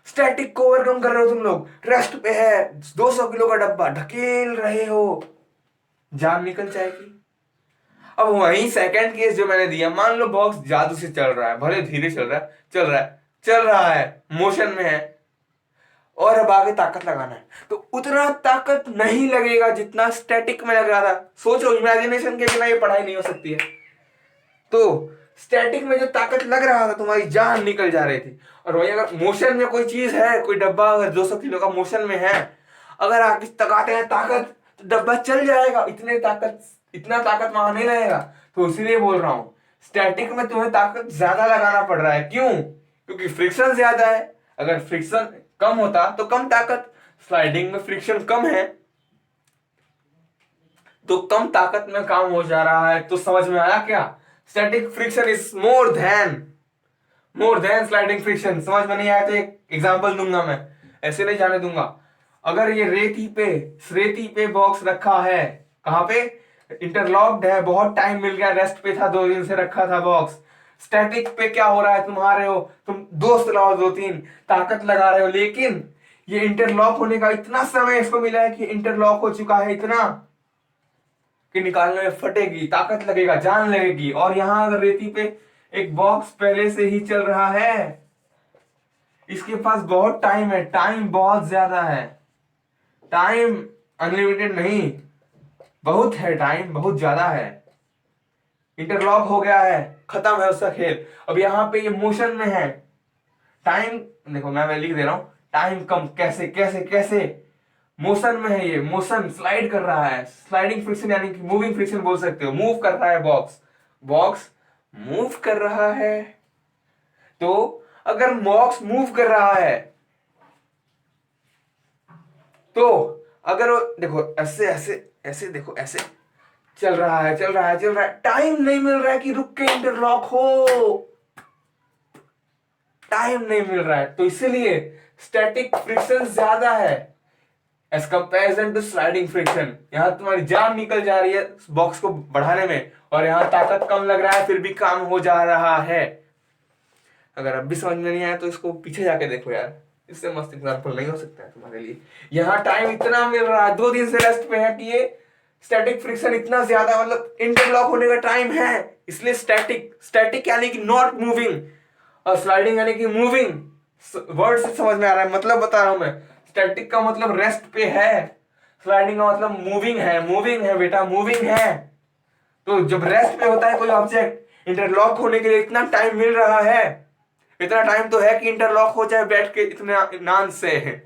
स्टैटिक को ओवरकम कर रहे हो तुम लोग, रेस्ट पे है, 200 किलो का डब्बा ढकेल रहे हो, जान निकल जाएगी। अब वही सेकंड केस जो मैंने दिया, मान लो बॉक्स जादू से चल रहा है, भले धीरे चल रहा है, चल रहा है, चल रहा है, मोशन में है, और अब आगे ताकत लगाना है, तो उतना ताकत नहीं लगेगा जितना स्टैटिक में लग रहा था। सोचो, इमेजिनेशन के बिना ये पढ़ाई नहीं हो सकती है। तो स्टैटिक में जो ताकत लग रहा था, तुम्हारी जान निकल जा रही थी। और वही अगर मोशन में कोई चीज है, कोई डब्बा अगर 200 किलो का मोशन में है, अगर आप इस लगाते हैं ताकत, तो डब्बा चल जाएगा, इतना ताकत वहां नहीं लगेगा। तो इसीलिए बोल रहा हूं, स्टैटिक में तुम्हें ताकत ज्यादा लगाना पड़ रहा है। क्यों? क्योंकि फ्रिक्शन ज्यादा है। अगर फ्रिक्शन कम होता तो कम ताकत, स्लाइडिंग में फ्रिक्शन कम है तो कम ताकत में काम हो जा रहा है। तो समझ में आया क्या? Static friction is more than sliding friction. समझ में नहीं आया तो एक एग्जांपल दूंगा मैं, ऐसे नहीं जाने दूंगा। अगर ये रेती पे बॉक्स रखा है, कहां पे? इंटरलॉक्ड है, बहुत टाइम मिल गया, रेस्ट पे था, 2 दिन से रखा था बॉक्स। स्टैटिक पे क्या हो रहा है, तुम दोस्त लाओ 2-3, ताकत लगा रहे हो, लेकिन ये इंटरलॉक होने का इतना समय इसको मिला है कि इंटरलॉक हो चुका है इतना कि निकालने में फटेगी, ताकत लगेगा, जान लगेगी। और यहां अगर रेती पे एक बॉक्स पहले से ही चल रहा है, इसके पास बहुत टाइम है, टाइम बहुत ज्यादा है, टाइम अनलिमिटेड नहीं, बहुत है, टाइम बहुत ज्यादा है। इंटरलॉक हो गया है, खत्म है उसका खेल। अब यहाँ पे ये मोशन में है, टाइम देखो, मैं लिख दे रहा हूं, टाइम कम, कैसे कैसे कैसे, मोशन में है, ये मोशन स्लाइड कर रहा है, स्लाइडिंग फ्रिक्शन यानी कि मूविंग फ्रिक्शन बोल सकते हो, मूव कर रहा है बॉक्स मूव कर रहा है। तो अगर बॉक्स मूव कर रहा है, तो अगर देखो ऐसे ऐसे ऐसे, देखो ऐसे चल रहा है, टाइम नहीं मिल रहा है कि रुक के इंटरलॉक हो, टाइम नहीं मिल रहा है। तो इसीलिए स्टैटिक फ्रिक्शन ज्यादा है as comparison to sliding friction. यहां तुम्हारी जान निकल जा रही है बॉक्स को बढ़ाने में, और यहां ताकत कम लग रहा है, फिर भी काम हो जा रहा है। अगर अब भी समझ में नहीं आया तो इसको पीछे जाके देखो यार, इससे मस्त एग्जाम्पल नहीं हो सकता है तुम्हारे लिए। यहाँ टाइम इतना मिल रहा है, 2 दिन से रेस्ट पे है, कि ये स्टैटिक फ्रिक्शन इतना ज्यादा, मतलब इंटरलॉक होने का टाइम है, इसलिए स्टैटिक यानी कि नॉट मूविंग, और स्लाइडिंग यानी कि मूविंग। वर्ड से समझ में आ रहा है, मतलब बता रहा हूं मैं। स्टैटिक का मतलब रेस्ट पे है, स्लाइडिंग का मतलब मूविंग है बेटा, मूविंग है। तो जब रेस्ट पे होता है कोई ऑब्जेक्ट, इंटरलॉक होने के लिए इतना टाइम मिल रहा है, इतना टाइम तो है कि इंटरलॉक हो जाए बैठ के इतना नान से।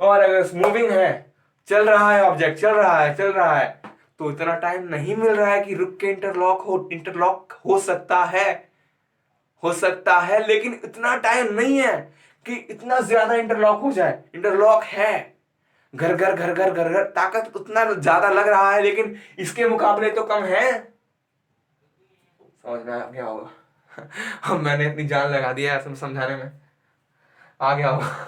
और अगर मूविंग है, चल रहा है ऑब्जेक्ट, चल रहा है, तो इतना टाइम नहीं मिल रहा है कि रुक के इंटरलॉक हो सकता है, लेकिन इतना टाइम नहीं है कि इतना ज्यादा इंटरलॉक हो जाए। इंटरलॉक है, घर ताकत उतना ज्यादा लग रहा है, लेकिन इसके मुकाबले तो कम है। समझ में आ गया होगा। अब मैंने इतनी जान लगा दिया है समझाने में, आ गया होगा।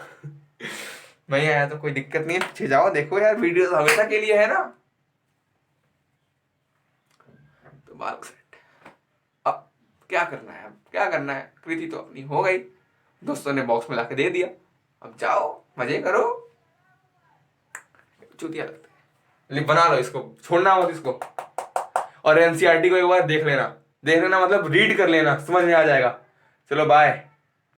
नहीं आया तो कोई दिक्कत नहीं है, पीछे जाओ, देखो यार, वीडियो तो हमेशा के लिए है ना। तो बाल सेट, अब क्या करना है, कृति तो अपनी हो गई, दोस्तों ने बॉक्स में लाके दे दिया, अब जाओ मजे करो। चूतिया लगता है, बना लो इसको, छोड़ना मत इसको। और एनसीईआरटी को एक बार देख लेना मतलब रीड कर लेना, समझ में आ जाएगा। चलो बाय।